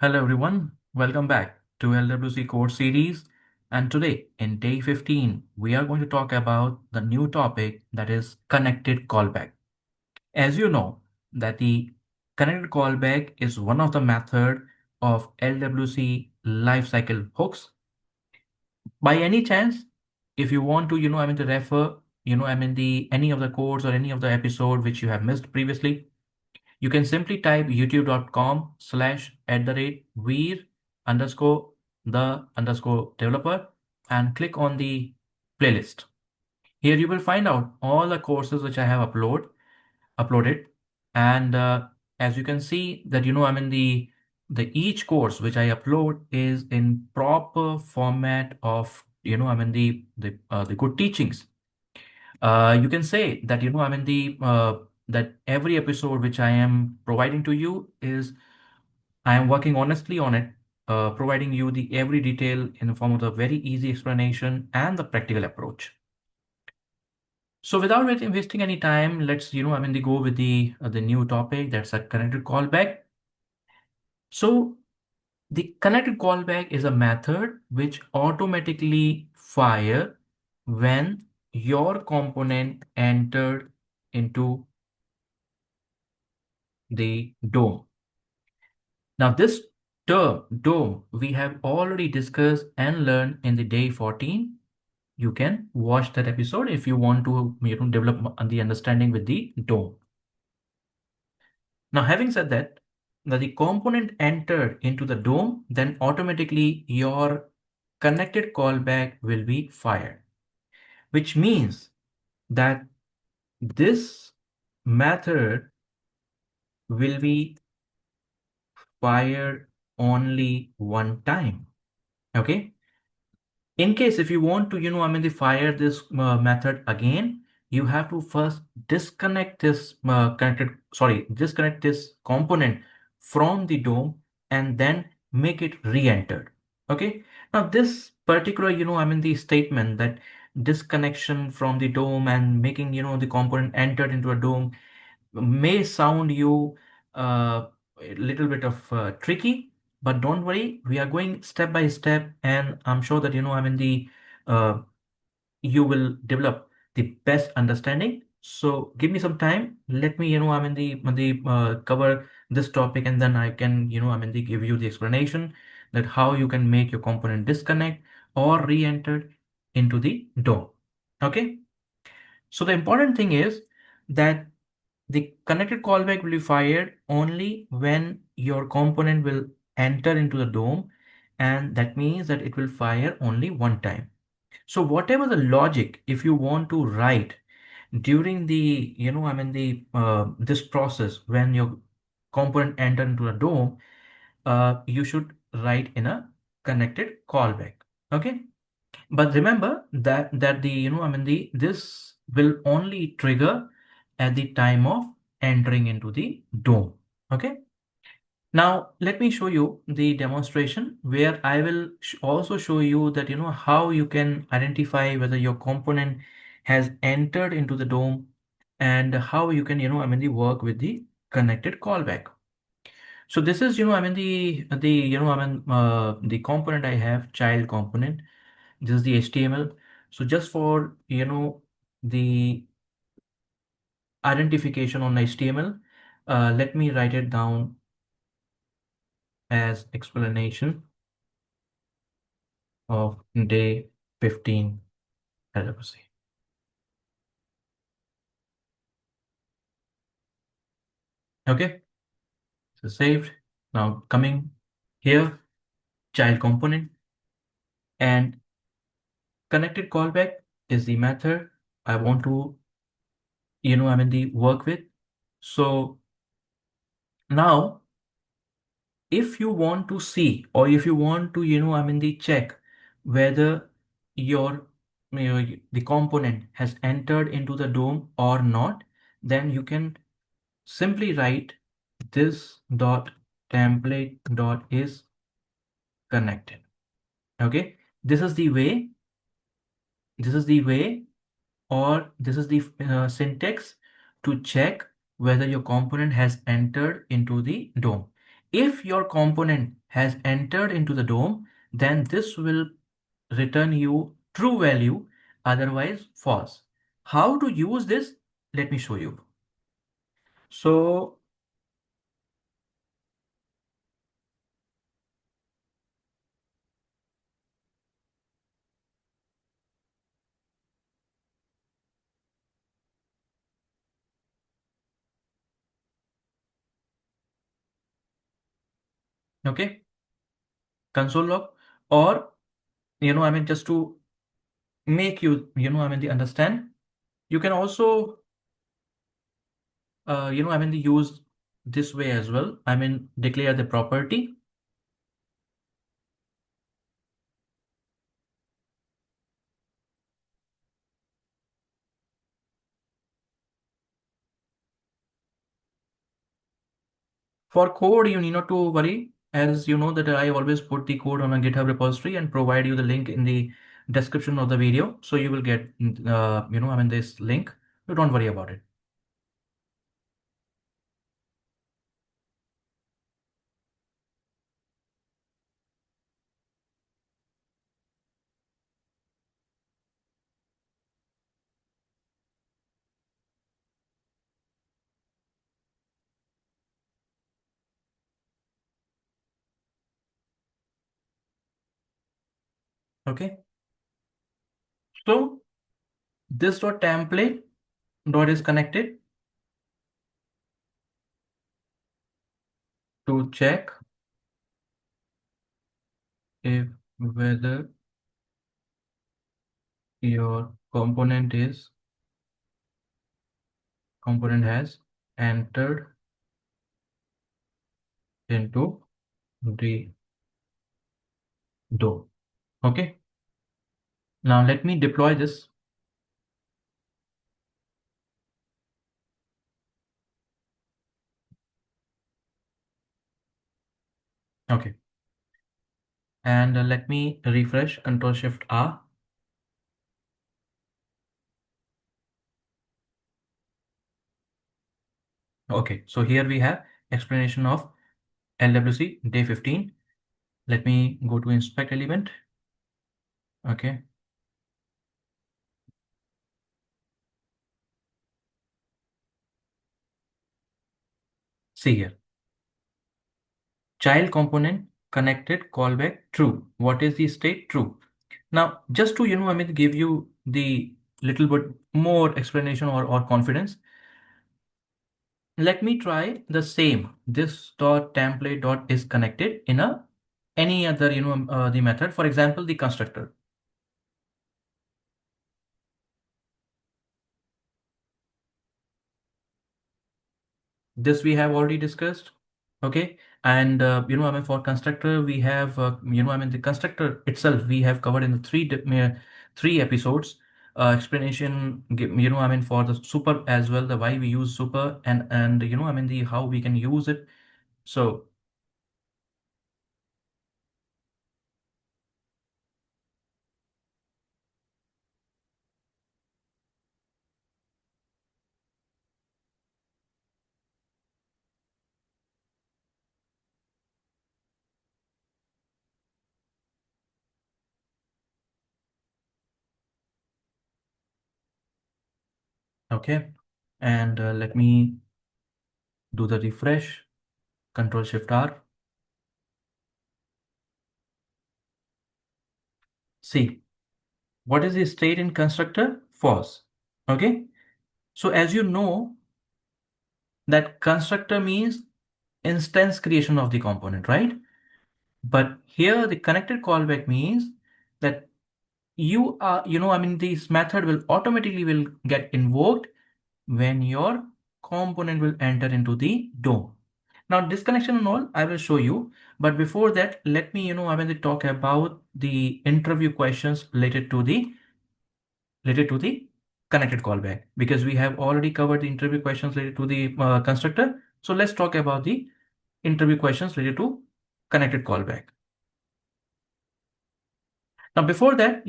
Hello everyone, welcome back to LWC course series, and today in day 15 we are going to talk about the new topic, that is connected callback. As you know that the connected callback is one of the method of LWC lifecycle hooks. By any chance, if you want to to refer the any of the course or any of the episode which you have missed previously, you can simply type youtube.com/Veer underscore the underscore developer and click on the playlist. Here you will find out all the courses which I have uploaded, and as you can see that the each course which I upload is in proper format of the good teachings. You can say that that every episode which I am providing to you is I am working honestly on it, providing you the every detail in the form of the very easy explanation and the practical approach. So without wasting any time, let's go with the new topic, that's a connected callback. So the connected callback is a method which automatically fire when your component entered into the DOM. Now, this term, DOM, we have already discussed and learned in the day 14. You can watch that episode if you want to develop the understanding with the DOM. Now, having said that, now the component entered into the DOM, then automatically your connected callback will be fired, which means that this method will be fired only one time. Okay. In case if you want to, fire this method again, you have to first disconnect this disconnect this component from the DOM and then make it re-entered. Okay. Now this particular, the statement that disconnection from the DOM and making, the component entered into a DOM may sound you a little bit of tricky, but don't worry, we are going step by step, and I'm sure that uh, you will develop the best understanding. So give me some time. Let me cover this topic, and then I can give you the explanation that how you can make your component disconnect or re-enter into the DOM. Okay. So the important thing is that the connected callback will be fired only when your component will enter into the DOM, and that means that it will fire only one time. So whatever the logic, if you want to write during the, this process when your component enter into a DOM, you should write in a connected callback. Okay. But remember that the this will only trigger at the time of entering into the DOM. Okay. Now let me show you the demonstration where I will also show you that how you can identify whether your component has entered into the DOM and how you can work with the connected callback. So this is the component I have, child component. This is the HTML. So just for the identification on HTML, let me write it down as explanation of day 15 LWC. Okay, so saved. Now coming here, child component, and connected callback is the method I want to work with. So now if you want to see, or if you want to the check whether your the component has entered into the DOM or not, then you can simply write this.template.isConnected. Okay, this is the way, this is the way or this is the syntax to check whether your component has entered into the DOM. If your component has entered into the DOM, then this will return you true value, otherwise false. How to use this? Let me show you. So, okay, console log, or, just to make you, the understand, you can also, use this way as well. Declare the property. For code, you need not to worry, as you know that I always put the code on a GitHub repository and provide you the link in the description of the video. So you will get, this link. So don't worry about it. Okay. So this.template.isConnected to check if whether your component has entered into the DOM. Okay. Now let me deploy this. Okay. And let me refresh, Control Shift R. Okay, so here we have explanation of LWC day 15. Let me go to inspect element. Okay. See here. Child component connected callback true. What is the state? True. Now, just to, give you the little bit more explanation or confidence, let me try the same this.template.isConnected in a any other, the method. For example, the constructor. This we have already discussed. Okay. And, for constructor, we have, the constructor itself, we have covered in the three episodes. Explanation, for the super as well, the why we use super, and, the how we can use it. So, okay. And let me do the refresh, Control Shift R. See, what is the state in constructor? False. Okay. So as you know, that constructor means instance creation of the component, right? But here the connected callback means that you are, this method will automatically will get invoked when your component will enter into the DOM. Now disconnection and all I will show you, but before that, let me, talk about the interview questions related to the connected callback, because we have already covered the interview questions related to the constructor. So let's talk about the interview questions related to connected callback. Now, before that,